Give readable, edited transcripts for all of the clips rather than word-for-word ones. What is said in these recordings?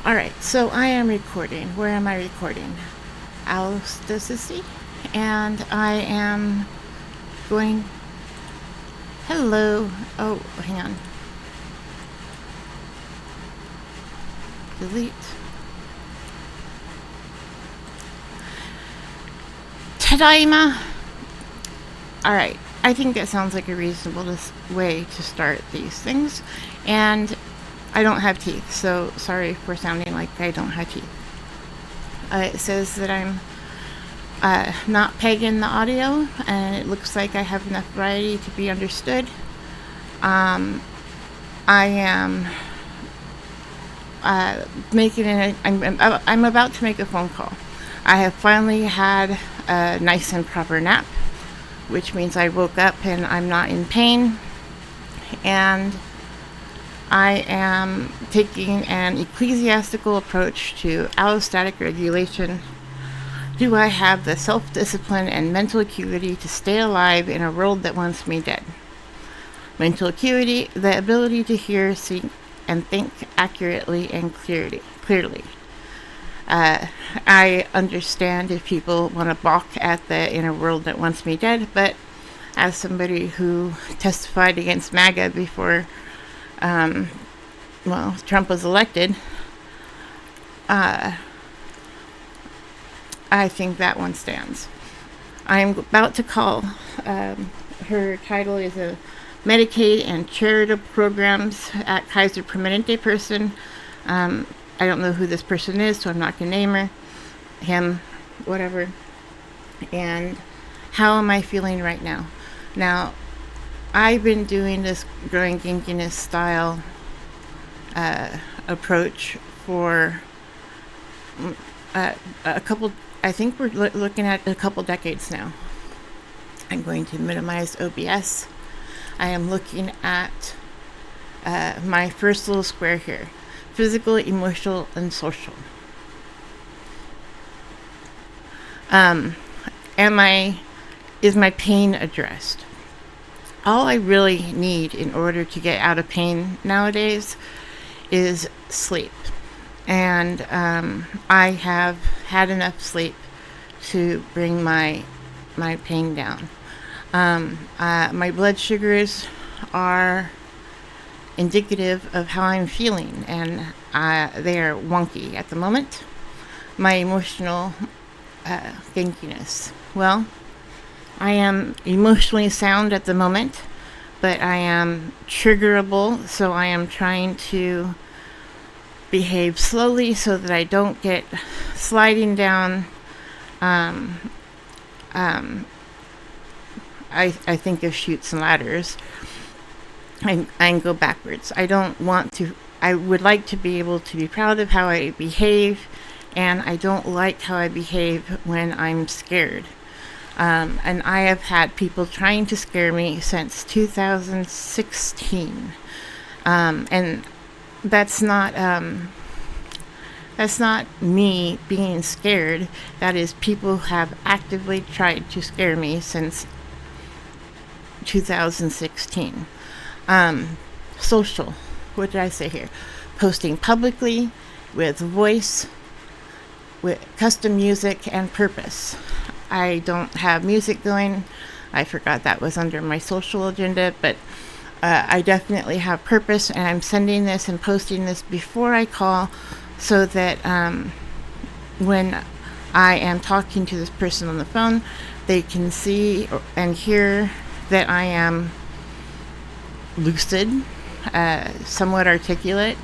Alright, so I am recording. Where am I recording? Alostasy. And I am going. Hello. Oh, hang on. Delete. Tadaima. Alright, I think that sounds like a reasonable way to start these things. And I don't have teeth, so sorry for sounding like I don't have teeth. It says that I'm not pegging the audio, and it looks like I have enough variety to be understood. I am I'm about to make a phone call. I have finally had a nice and proper nap, which means I woke up and I'm not in pain, and I am taking an ecclesiastical approach to allostatic regulation. Do I have the self-discipline and mental acuity to stay alive in a world that wants me dead? Mental acuity, the ability to hear, see, and think accurately and clearly. I understand if people want to balk at the in a world that wants me dead, but as somebody who testified against MAGA before Trump was elected, I think that one stands. I'm about to call. Her title is a Medicaid and charitable programs at Kaiser Permanente person. I don't know who this person is, so I'm not going to name her, him, whatever. And how am I feeling right now? Now, I've been doing this growing kinkiness style approach for a couple, I think we're looking at a couple decades now. I'm going to minimize OBS. I am looking at my first little square here: physical, emotional, and social. Is my pain addressed? All I really need in order to get out of pain nowadays is sleep. And I have had enough sleep to bring my pain down. My blood sugars are indicative of how I'm feeling, and they are wonky at the moment. My emotional gankiness. Well, I am emotionally sound at the moment, but I am triggerable, so I am trying to behave slowly so that I don't get sliding down. I think of chutes and ladders and go backwards. I would like to be able to be proud of how I behave, and I don't like how I behave when I'm scared. And I have had people trying to scare me since 2016. And that's not me being scared. That is, people have actively tried to scare me since 2016. Social. What did I say here? Posting publicly, with voice, with custom music and purpose. I don't have music going. I forgot that was under my social agenda, but I definitely have purpose, and I'm sending this and posting this before I call, so that when I am talking to this person on the phone, they can see and hear that I am lucid, somewhat articulate,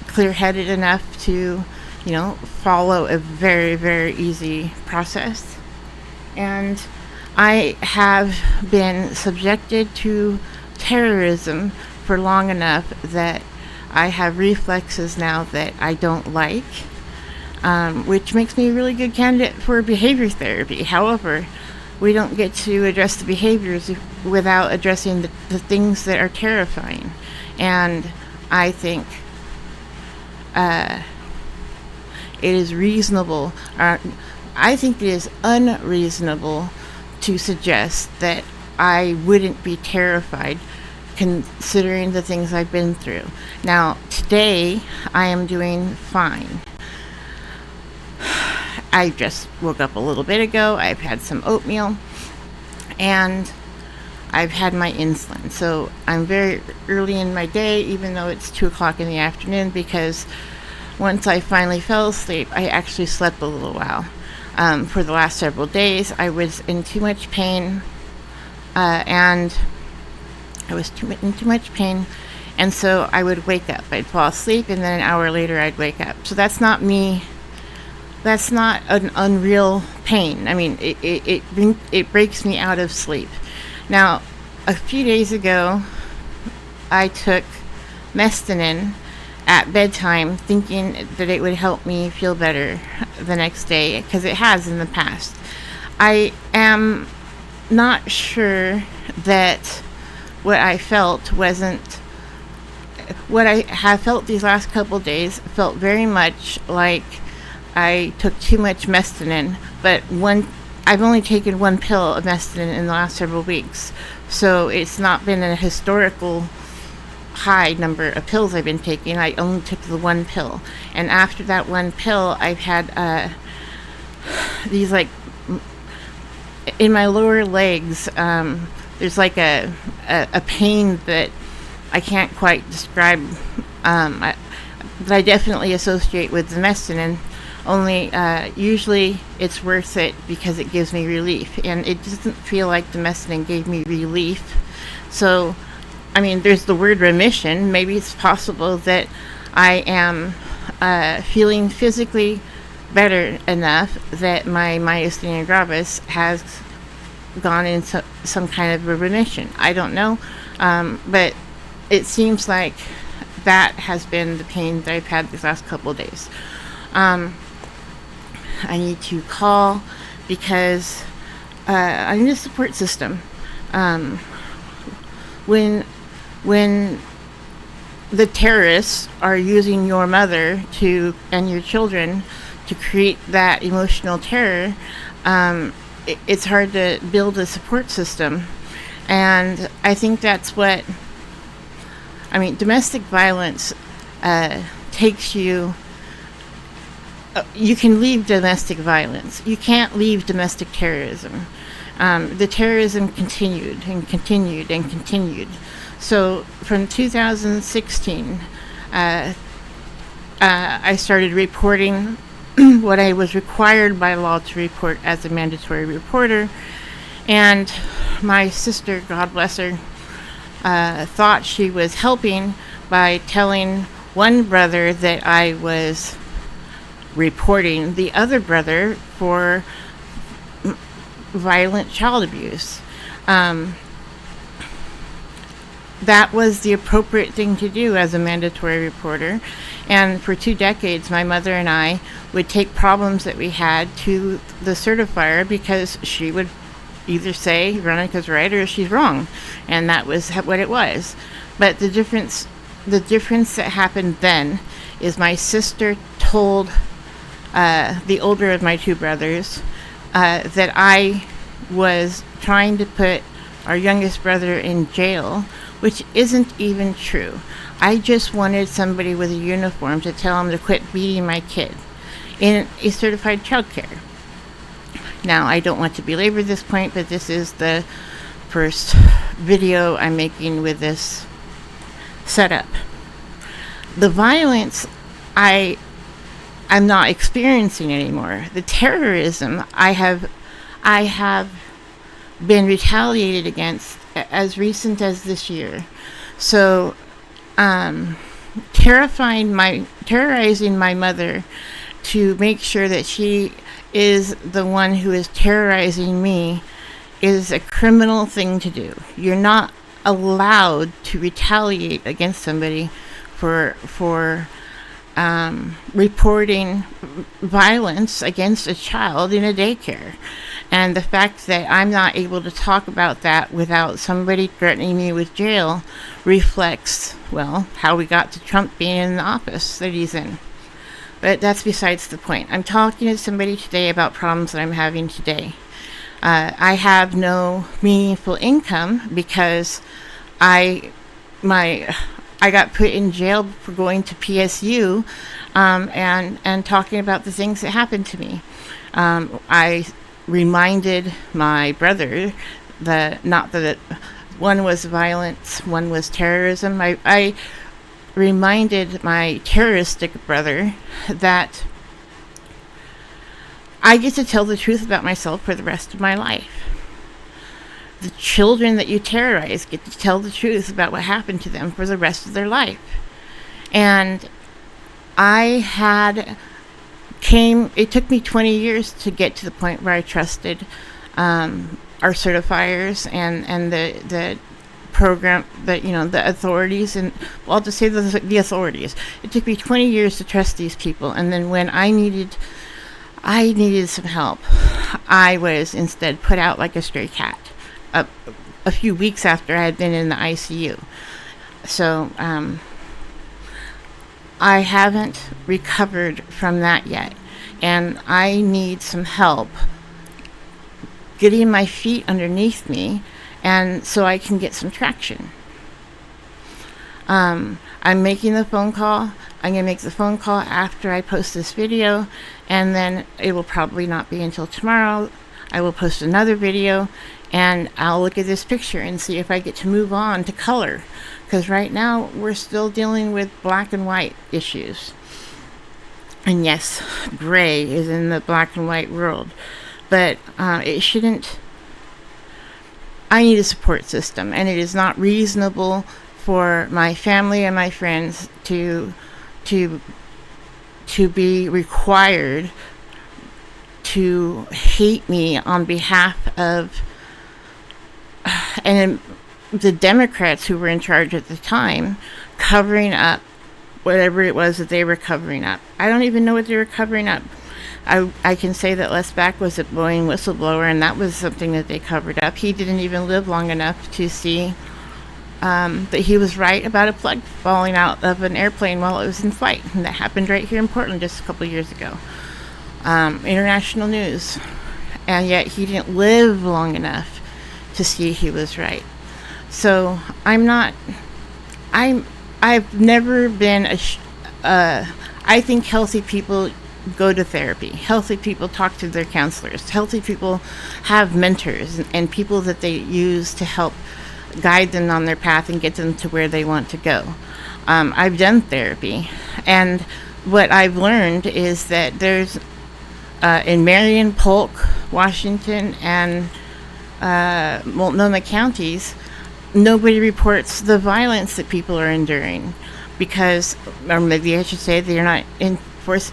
clear-headed enough to, follow a very, very easy process. And I have been subjected to terrorism for long enough that I have reflexes now that I don't like, which makes me a really good candidate for behavior therapy. However, we don't get to address the behaviors without addressing the things that are terrifying. And I think it is reasonable, I think it is unreasonable to suggest that I wouldn't be terrified considering the things I've been through. Now, today, I am doing fine. I just woke up a little bit ago. I've had some oatmeal, and I've had my insulin. So I'm very early in my day, even though it's 2 o'clock in the afternoon, because once I finally fell asleep, I actually slept a little while. For the last several days, I was in too much pain, and in too much pain, and so I would wake up. I'd fall asleep, and then an hour later, I'd wake up. So that's not me. That's not an unreal pain. I mean, it breaks me out of sleep. Now, a few days ago, I took Mestinon at bedtime, thinking that it would help me feel better the next day, because it has in the past. I am not sure that what I felt wasn't what I have felt these last couple days. Felt very much like I took too much Mestinon, but I've only taken one pill of Mestinon in the last several weeks, so it's not been a historical high number of pills I've been taking. I only took the one pill, and after that one pill, I've had these, like, in my lower legs. There's like a pain that I can't quite describe, that I definitely associate with the Mestinon. Only usually it's worth it because it gives me relief, and it doesn't feel like the Mestinon gave me relief. So, I mean, there's the word remission. Maybe it's possible that I am feeling physically better enough that my myasthenia gravis has gone into some kind of a remission. I don't know, but it seems like that has been the pain that I've had these last couple of days. I need to call because I need a support system. When the terrorists are using your mother and your children to create that emotional terror, it's hard to build a support system. And I think that's domestic violence takes you. You can leave domestic violence. You can't leave domestic terrorism. The terrorism continued and continued and continued. So from 2016, I started reporting what I was required by law to report as a mandatory reporter. And my sister, God bless her, thought she was helping by telling one brother that I was reporting the other brother for violent child abuse. That was the appropriate thing to do as a mandatory reporter. And for 2 decades, my mother and I would take problems that we had to the certifier, because she would either say Veronica's right or she's wrong, and that was what it was. But the difference that happened then is my sister told the older of my 2 brothers that I was trying to put our youngest brother in jail, which isn't even true. I just wanted somebody with a uniform to tell him to quit beating my kid in a certified child care. Now, I don't want to belabor this point, but this is the first video I'm making with this setup. The violence I'm not experiencing anymore. The terrorism I have been retaliated against as recent as this year. So, terrorizing my mother to make sure that she is the one who is terrorizing me is a criminal thing to do. You're not allowed to retaliate against somebody for reporting violence against a child in a daycare. And the fact that I'm not able to talk about that without somebody threatening me with jail reflects, well, how we got to Trump being in the office that he's in. But that's besides the point. I'm talking to somebody today about problems that I'm having today. I have no meaningful income because I my I got put in jail for going to PSU, and talking about the things that happened to me. I reminded my brother that not that it, one was violence, one was terrorism. I reminded my terroristic brother that I get to tell the truth about myself for the rest of my life. The children that you terrorize get to tell the truth about what happened to them for the rest of their life. And I had it took me 20 years to get to the point where I trusted our certifiers and the program, that the authorities, and well, I'll just say the authorities. It took me 20 years to trust these people, and then when I needed some help, I was instead put out like a stray cat a few weeks after I had been in the ICU. So I haven't recovered from that yet, and I need some help getting my feet underneath me, and so I can get some traction. I'm making the phone call. I'm going to make the phone call after I post this video, and then it will probably not be until tomorrow. I will post another video, and I'll look at this picture and see if I get to move on to color, because right now we're still dealing with black and white issues. And yes, gray is in the black and white world, but it shouldn't. I need a support system, and it is not reasonable for my family and my friends to be required to hate me on behalf of and the Democrats who were in charge at the time, covering up whatever it was that they were covering up. I don't even know what they were covering up. I can say that Les Back was a Boeing whistleblower, and that was something that they covered up. He didn't even live long enough to see that he was right about a plug falling out of an airplane while it was in flight. And that happened right here in Portland just a couple of years ago. International news. And yet he didn't live long enough to see he was right. So I've never been I think healthy people go to therapy. Healthy people talk to their counselors. Healthy people have mentors and people that they use to help guide them on their path and get them to where they want to go. I've done therapy, and what I've learned is that there's in Marion, Polk, Washington, and Multnomah counties, nobody reports the violence that people are enduring because, or maybe I should say, they're not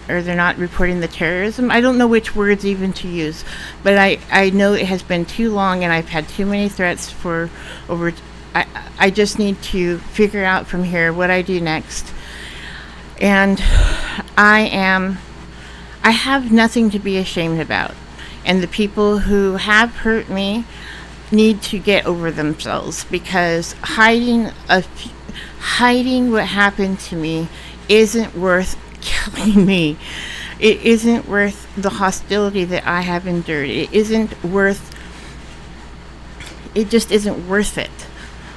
they're not reporting the terrorism. I don't know which words even to use, but I know it has been too long, and I've had too many threats for over. I just need to figure out from here what I do next, and I have nothing to be ashamed about, and the people who have hurt me need to get over themselves, because hiding what happened to me isn't worth killing me. It isn't worth the hostility that I have endured. It just isn't worth it.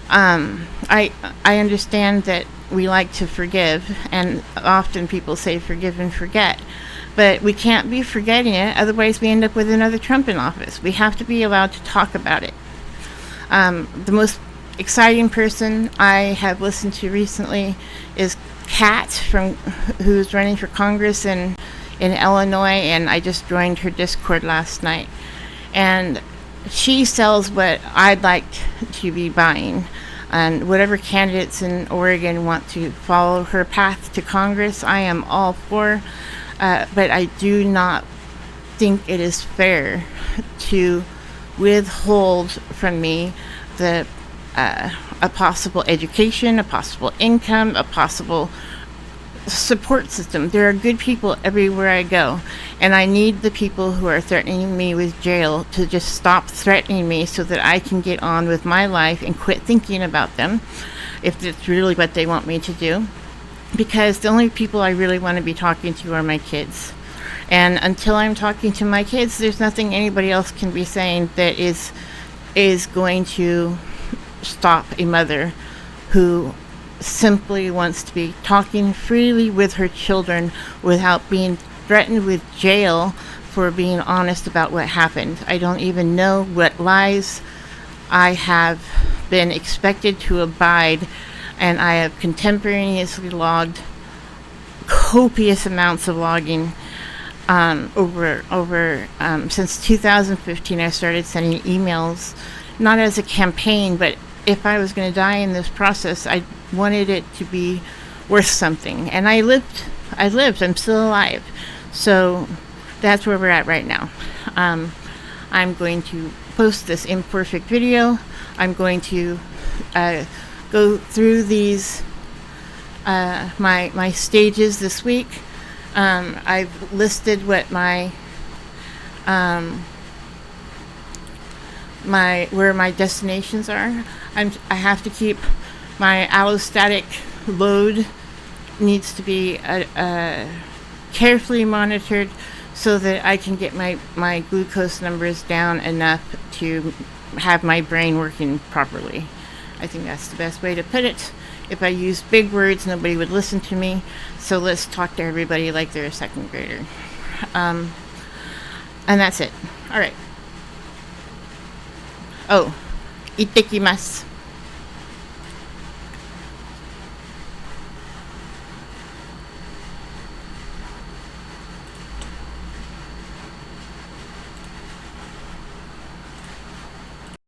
I understand that we like to forgive, and often people say forgive and forget, but we can't be forgetting it, otherwise we end up with another Trump in office. We have to be allowed to talk about it. The most exciting person I have listened to recently is Kat, who's running for Congress in Illinois, and I just joined her Discord last night. And she sells what I'd like to be buying. And whatever candidates in Oregon want to follow her path to Congress, I am all for. But I do not think it is fair to withhold from me a possible education, a possible income, a possible support system. There are good people everywhere I go, and I need the people who are threatening me with jail to just stop threatening me so that I can get on with my life and quit thinking about them, if it's really what they want me to do. Because the only people I really want to be talking to are my kids. And until I'm talking to my kids, there's nothing anybody else can be saying that is going to stop a mother who simply wants to be talking freely with her children without being threatened with jail for being honest about what happened. I don't even know what lies I have been expected to abide, and I have contemporaneously logged copious amounts of logging over since 2015. I started sending emails, not as a campaign, but if I was going to die in this process, I wanted it to be worth something. And I lived. I'm still alive. So that's where we're at right now. I'm going to post this imperfect video. I'm going to go through these my stages this week. I've listed what my where my destinations are. I have to keep my allostatic load needs to be carefully monitored so that I can get my glucose numbers down enough to have my brain working properly. I think that's the best way to put it. If I use big words, nobody would listen to me. So let's talk to everybody like they're a second grader. And that's it. All right. Oh, ittekimasu.